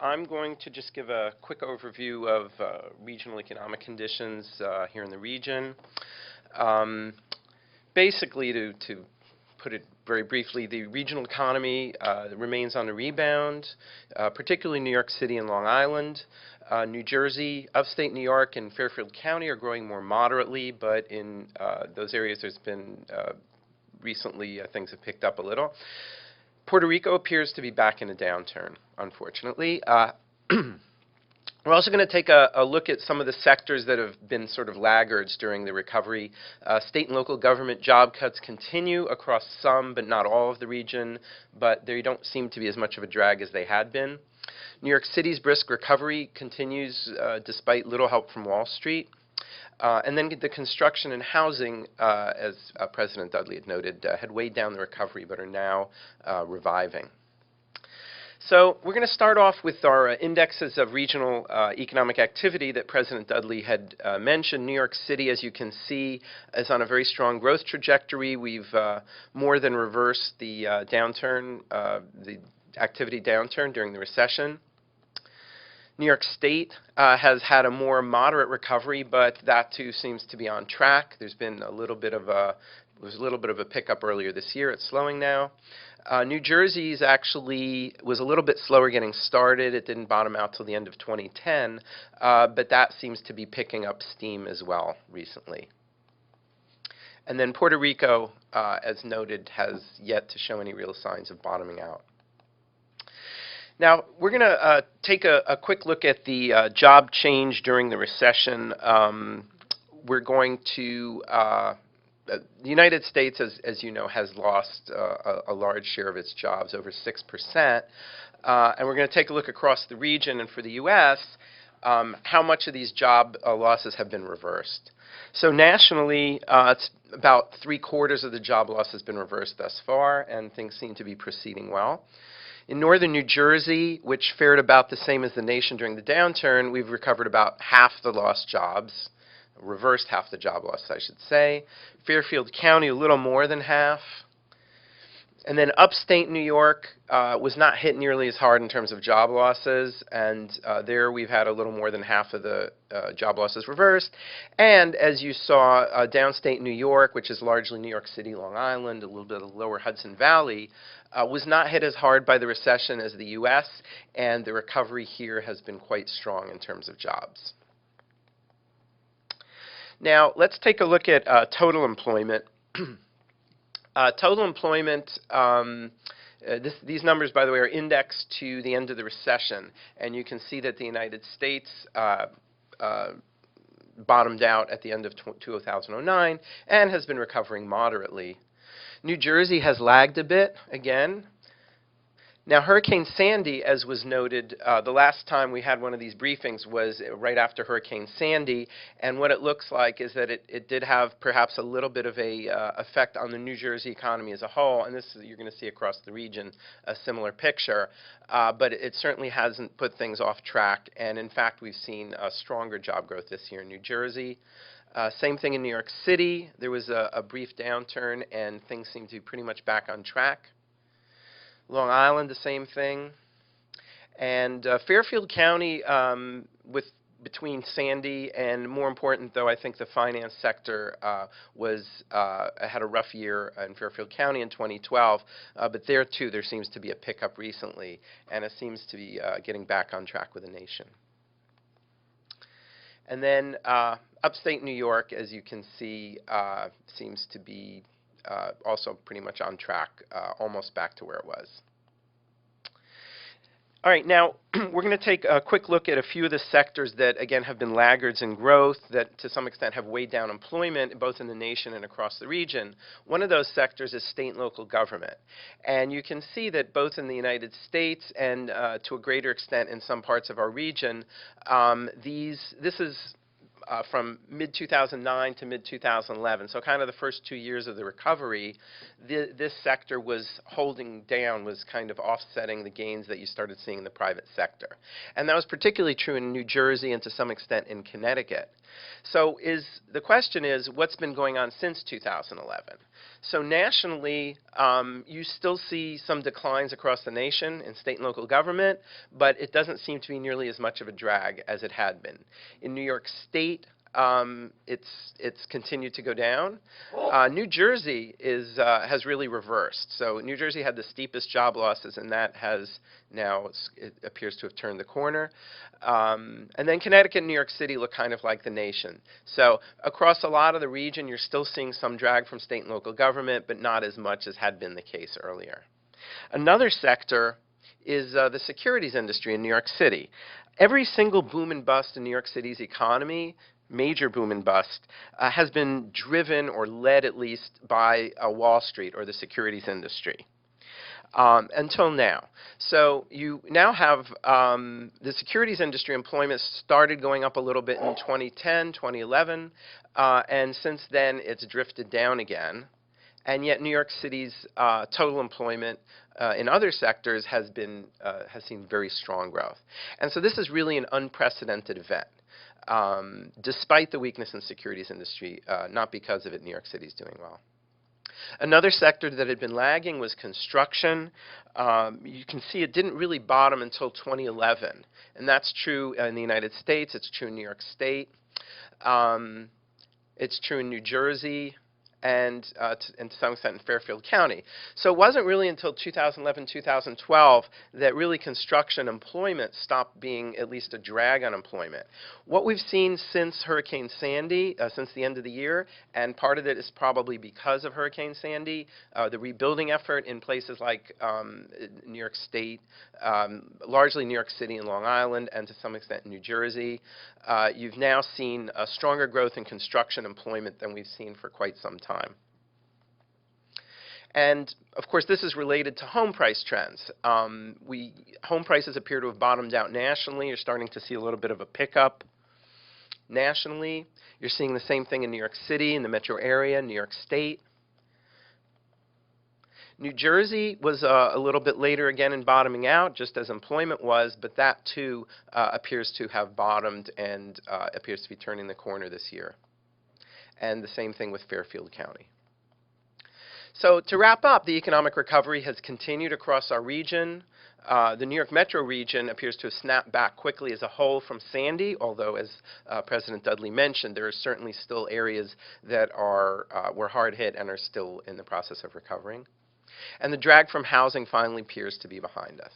I'm going to just give a quick overview of regional economic conditions here in the region. Um, Basically, to put it very briefly, the regional economy remains on the rebound, particularly New York City and Long Island. New Jersey, upstate New York, and Fairfield County are growing more moderately, but in those areas there's been recently things have picked up a little. Puerto Rico appears to be back in a downturn, unfortunately. We're also going to take a look at some of the sectors that have been sort of laggards during the recovery. State and local government job cuts continue across some, but not all of the region, but they don't seem to be as much of a drag as they had been. New York City's brisk recovery continues despite little help from Wall Street. And then the construction and housing, as President Dudley had noted, had weighed down the recovery but are now reviving. So we're going to start off with our indexes of regional economic activity that President Dudley had mentioned. New York City, as you can see, is on a very strong growth trajectory. We've more than reversed the downturn, the activity downturn during the recession. New York State has had a more moderate recovery, but that too seems to be on track. There's been a little bit of a pickup earlier this year. It's slowing now. New Jersey's actually was a little bit slower getting started. It didn't bottom out till the end of 2010, but that seems to be picking up steam as well recently. And then Puerto Rico, as noted, has yet to show any real signs of bottoming out. Now, we're going to take a quick look at the job change during the recession. We're going to the United States, as you know, has lost a large share of its jobs, over 6%. And we're going to take a look across the region, and for the U.S., how much of these job losses have been reversed. So nationally, it's about 3/4 of the job loss has been reversed thus far, and things seem to be proceeding well. In northern New Jersey, which fared about the same as the nation during the downturn, we've recovered about half the lost jobs. Reversed half the job loss, I should say. Fairfield County, a little more than half. And then upstate New York was not hit nearly as hard in terms of job losses, and there we've had a little more than half of the job losses reversed. And as you saw, downstate New York, which is largely New York City, Long Island, a little bit of the lower Hudson Valley, was not hit as hard by the recession as the U.S., and the recovery here has been quite strong in terms of jobs. Now, let's take a look at total employment. Total employment, these numbers, by the way, are indexed to the end of the recession. And you can see that the United States bottomed out at the end of 2009 and has been recovering moderately. New Jersey has lagged a bit, again. Now, Hurricane Sandy, as was noted, the last time we had one of these briefings was right after Hurricane Sandy, and what it looks like is that it did have perhaps a little bit of a effect on the New Jersey economy as a whole, and this is, you're going to see across the region a similar picture, but it certainly hasn't put things off track, and in fact we've seen a stronger job growth this year in New Jersey. Same thing in New York City. There was a brief downturn, and things seem to be pretty much back on track. Long Island, the same thing. And Fairfield County, between Sandy and, more important, though, I think the finance sector had a rough year in Fairfield County in 2012. But there, too, there seems to be a pickup recently, and it seems to be getting back on track with the nation. And then upstate New York, as you can see, seems to be also pretty much on track, almost back to where it was. All right, now we're going to take a quick look at a few of the sectors that, again, have been laggards in growth that to some extent have weighed down employment both in the nation and across the region. This of those sectors is state and local government. And you can see that both in the United States and to a greater extent in some parts of our region, this is from mid-2009 to mid-2011, so kind of the first 2 years of the recovery, this sector was holding down, was kind of offsetting the gains that you started seeing in the private sector. And that was particularly true in New Jersey and to some extent in Connecticut. So the question is, what's been going on since 2011? So nationally, you still see some declines across the nation in state and local government, but it doesn't seem to be nearly as much of a drag as it had been. In New York State, it's continued to go down. New Jersey has really reversed. So New Jersey had the steepest job losses, and that has now, it appears to have turned the corner. And then Connecticut and New York City look kind of like the nation. So across a lot of the region, you're still seeing some drag from state and local government, but not as much as had been the case earlier. Another sector is the securities industry in New York City. Every single boom and bust in New York City's economy, major boom and bust, has been driven or led at least by Wall Street or the securities industry. Until now. So you now have the securities industry employment started going up a little bit in 2010, 2011, and since then it's drifted down again. And yet New York City's total employment in other sectors has seen very strong growth. And so this is really an unprecedented event. Despite the weakness in the securities industry, not because of it, New York City is doing well. Another sector that had been lagging was construction. You can see it didn't really bottom until 2011. And that's true in the United States. It's true in New York State. It's true in New Jersey. And to some extent in Fairfield County. So it wasn't really until 2011, 2012 that really construction employment stopped being at least a drag on employment. What we've seen since Hurricane Sandy, since the end of the year, and part of it is probably because of Hurricane Sandy, the rebuilding effort in places like New York State, largely New York City and Long Island, and to some extent New Jersey, you've now seen a stronger growth in construction employment than we've seen for quite some time. And of course, this is related to home price trends. Home prices appear to have bottomed out nationally. You're starting to see a little bit of a pickup nationally. You're seeing the same thing in New York City, in the metro area, New York State. New Jersey was a little bit later again in bottoming out, just as employment was, but that too appears to have bottomed and appears to be turning the corner this year. And the same thing with Fairfield County. So to wrap up, the economic recovery has continued across our region. The New York metro region appears to have snapped back quickly as a whole from Sandy, although as President Dudley mentioned, there are certainly still areas that were hard hit and are still in the process of recovering. And the drag from housing finally appears to be behind us.